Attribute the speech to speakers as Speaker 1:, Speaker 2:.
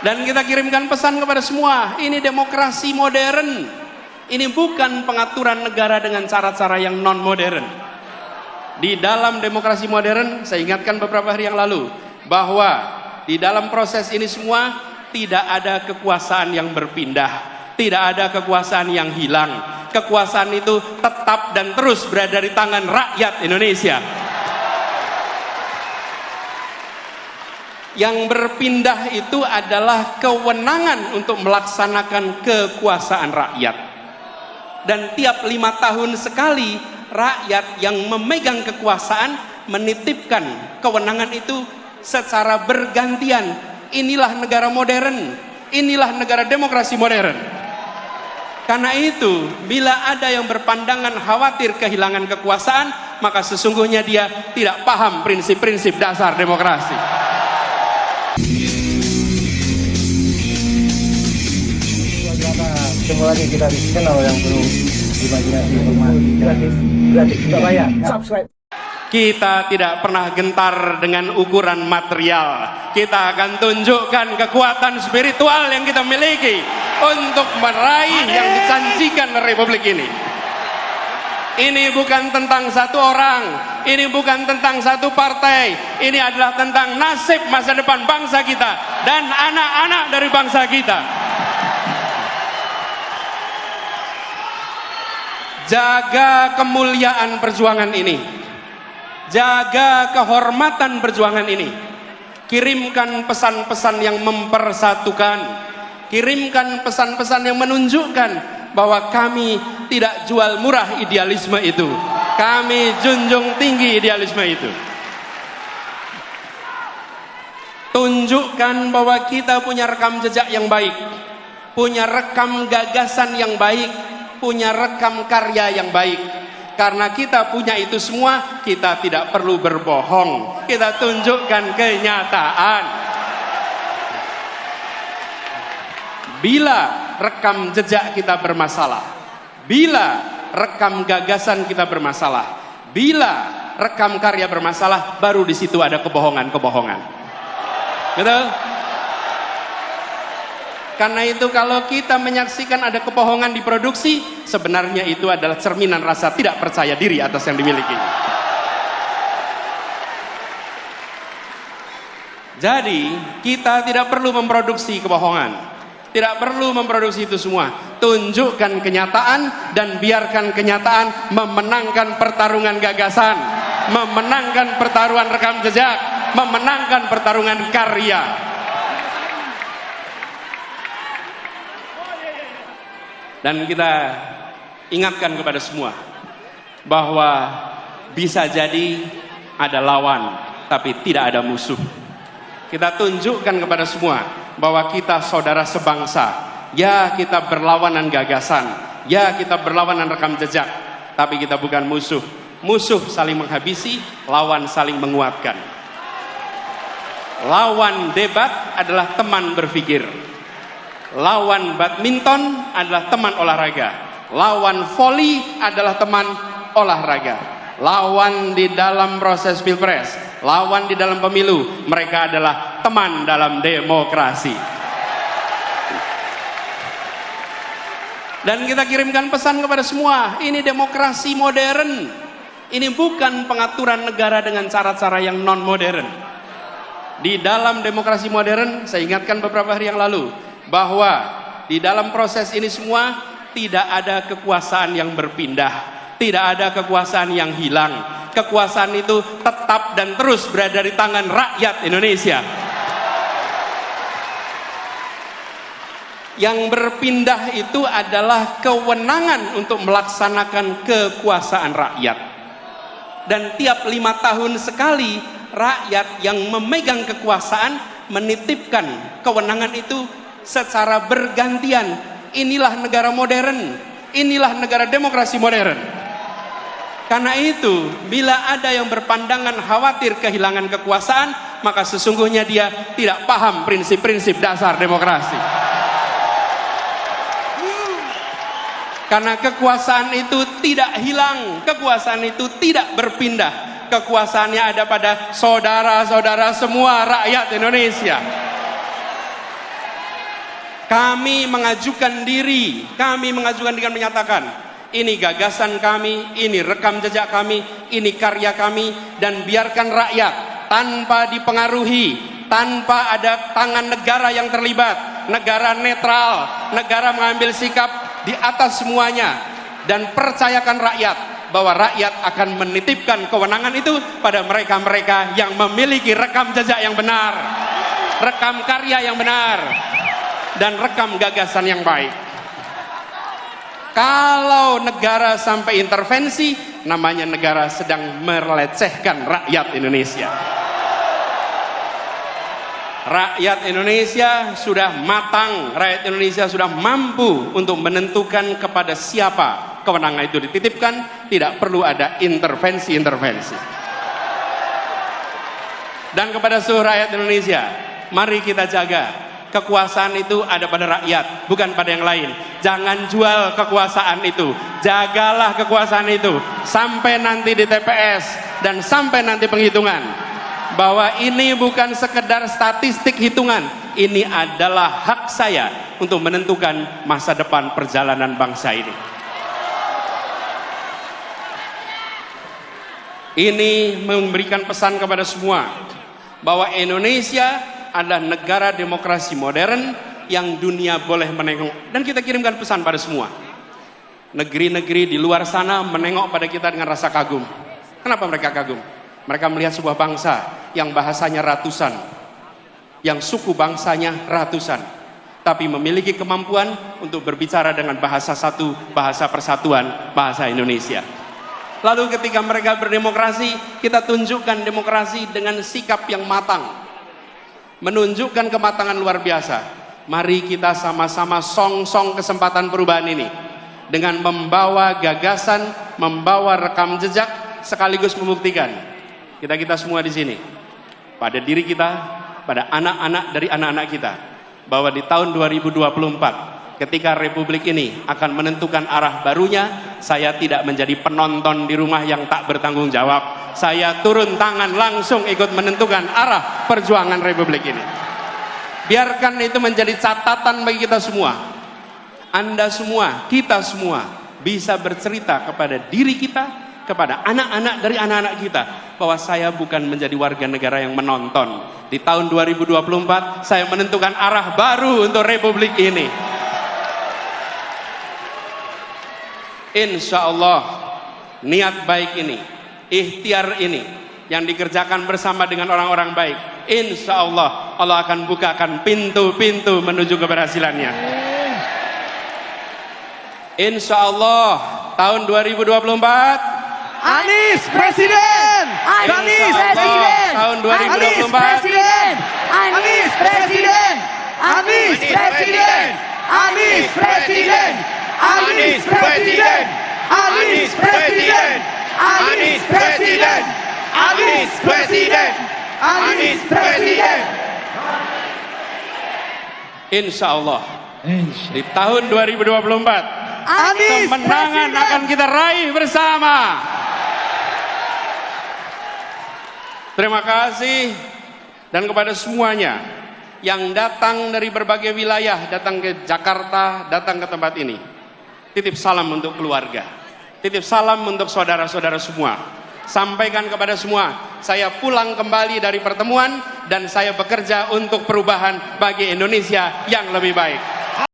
Speaker 1: Dan kita kirimkan pesan kepada semua, ini demokrasi modern. Ini bukan pengaturan negara dengan cara-cara yang non-modern. Di dalam demokrasi modern, saya ingatkan beberapa hari yang lalu, bahwa di dalam proses ini semua tidak ada kekuasaan yang berpindah, tidak ada kekuasaan yang hilang. Kekuasaan itu tetap dan terus berada di tangan rakyat Indonesia. Yang berpindah itu adalah kewenangan untuk melaksanakan kekuasaan rakyat. Dan tiap 5 tahun sekali rakyat yang memegang kekuasaan menitipkan kewenangan itu secara bergantian. Inilah negara modern, inilah negara demokrasi modern. Karena itu, bila ada yang berpandangan khawatir kehilangan kekuasaan, maka sesungguhnya dia tidak paham prinsip-prinsip dasar demokrasi.
Speaker 2: Semua lagi kita di channel yang perlu imajinasi gratis tidak bayar. Subscribe.
Speaker 1: Kita tidak pernah gentar dengan ukuran material. Kita akan tunjukkan kekuatan spiritual yang kita miliki untuk meraih yang dijanjikan Republik ini. Ini bukan tentang satu orang, ini bukan tentang satu partai, ini adalah tentang nasib masa depan bangsa kita dan anak-anak dari bangsa kita. Jaga kemuliaan perjuangan ini, jaga kehormatan perjuangan ini. Kirimkan pesan-pesan yang mempersatukan, kirimkan pesan-pesan yang menunjukkan bahwa kami tidak jual murah idealisme itu, kami junjung tinggi idealisme itu. Tunjukkan bahwa kita punya rekam jejak yang baik, punya rekam gagasan yang baik, punya rekam karya yang baik. Karena kita punya itu semua, kita tidak perlu berbohong, kita tunjukkan kenyataan. Bila rekam jejak kita bermasalah, bila rekam gagasan kita bermasalah, bila rekam karya bermasalah, baru di situ ada kebohongan-kebohongan. Betul? Karena itu kalau kita menyaksikan ada kebohongan diproduksi, sebenarnya itu adalah cerminan rasa tidak percaya diri atas yang dimiliki. Jadi kita tidak perlu memproduksi kebohongan, tidak perlu memproduksi itu semua. Tunjukkan kenyataan dan biarkan kenyataan memenangkan pertarungan gagasan, memenangkan pertarungan rekam jejak, memenangkan pertarungan karya. Dan kita ingatkan kepada semua bahwa bisa jadi ada lawan tapi tidak ada musuh. Kita tunjukkan kepada semua bahwa kita saudara sebangsa. Ya, kita berlawanan gagasan, ya kita berlawanan rekam jejak, tapi kita bukan musuh. Musuh saling menghabisi, lawan saling menguatkan. Lawan debat adalah teman berpikir. Lawan badminton adalah teman olahraga. Lawan voli adalah teman olahraga. Lawan di dalam proses pilpres, lawan di dalam pemilu, mereka adalah teman dalam demokrasi. Dan kita kirimkan pesan kepada semua, ini demokrasi modern. Ini bukan pengaturan negara dengan cara-cara yang non-modern. Di dalam demokrasi modern, saya ingatkan beberapa hari yang lalu, bahwa di dalam proses ini semua tidak ada kekuasaan yang berpindah, tidak ada kekuasaan yang hilang. Kekuasaan itu tetap dan terus berada di tangan rakyat Indonesia. Yang berpindah itu adalah kewenangan untuk melaksanakan kekuasaan rakyat. Dan tiap 5 tahun sekali rakyat yang memegang kekuasaan menitipkan kewenangan itu secara bergantian. Inilah negara modern, inilah negara demokrasi modern. Karena itu, bila ada yang berpandangan khawatir kehilangan kekuasaan, maka sesungguhnya dia tidak paham prinsip-prinsip dasar demokrasi. Karena kekuasaan itu tidak hilang, kekuasaan itu tidak berpindah. Kekuasaannya ada pada saudara-saudara semua rakyat Indonesia. Kami mengajukan diri dengan menyatakan, ini gagasan kami, ini rekam jejak kami, ini karya kami, dan biarkan rakyat tanpa dipengaruhi, tanpa ada tangan negara yang terlibat, negara netral, negara mengambil sikap di atas semuanya, dan percayakan rakyat bahwa rakyat akan menitipkan kewenangan itu pada mereka-mereka yang memiliki rekam jejak yang benar, rekam karya yang benar, dan rekam gagasan yang baik. Kalau negara sampai intervensi, namanya negara sedang melecehkan rakyat Indonesia. Rakyat Indonesia sudah matang, rakyat Indonesia sudah mampu untuk menentukan kepada siapa kewenangan itu dititipkan, tidak perlu ada intervensi-intervensi. Dan kepada seluruh rakyat Indonesia, mari kita jaga kekuasaan itu ada pada rakyat, bukan pada yang lain. Jangan jual kekuasaan itu, jagalah kekuasaan itu sampai nanti di TPS dan sampai nanti penghitungan, bahwa ini bukan sekedar statistik hitungan, ini adalah hak saya untuk menentukan masa depan perjalanan bangsa ini. Ini memberikan pesan kepada semua bahwa Indonesia adalah negara demokrasi modern yang dunia boleh menengok, dan kita kirimkan pesan pada semua. Negeri-negeri di luar sana menengok pada kita dengan rasa kagum. Kenapa mereka kagum? Mereka melihat sebuah bangsa yang bahasanya ratusan, yang suku bangsanya ratusan, tapi memiliki kemampuan untuk berbicara dengan bahasa satu, bahasa persatuan, bahasa Indonesia. Lalu ketika mereka berdemokrasi, kita tunjukkan demokrasi dengan sikap yang matang, menunjukkan kematangan luar biasa. Mari kita sama-sama song-song kesempatan perubahan ini dengan membawa gagasan, membawa rekam jejak, sekaligus membuktikan kita semua di sini, pada diri kita, pada anak-anak dari anak-anak kita, bahwa di tahun 2024 ketika Republik ini akan menentukan arah barunya, saya tidak menjadi penonton di rumah yang tak bertanggung jawab. Saya turun tangan langsung ikut menentukan arah perjuangan Republik ini. Biarkan itu menjadi catatan bagi kita semua. Anda semua, kita semua bisa bercerita kepada diri kita, kepada anak-anak dari anak-anak kita, bahwa saya bukan menjadi warga negara yang menonton. Di tahun 2024 saya menentukan arah baru untuk Republik ini. Insya Allah niat baik ini, ikhtiar ini yang dikerjakan bersama dengan orang-orang baik, insya Allah Allah akan bukakan pintu-pintu menuju keberhasilannya. Insya Allah tahun 2024
Speaker 3: Anies Presiden! Anies Presiden!
Speaker 1: Tahun 2024
Speaker 3: Presiden! Anies Presiden! Anies Presiden! Anies Presiden! Anies Presiden! Anies Presiden! Anies Presiden! Anies Presiden! Anies Presiden!
Speaker 1: Insya Allah di tahun 2024 kemenangan akan kita raih bersama. Terima kasih, dan kepada semuanya yang datang dari berbagai wilayah, datang ke Jakarta, datang ke tempat ini, titip salam untuk keluarga, titip salam untuk saudara-saudara semua. Sampaikan kepada semua, saya pulang kembali dari pertemuan dan saya bekerja untuk perubahan bagi Indonesia yang lebih baik.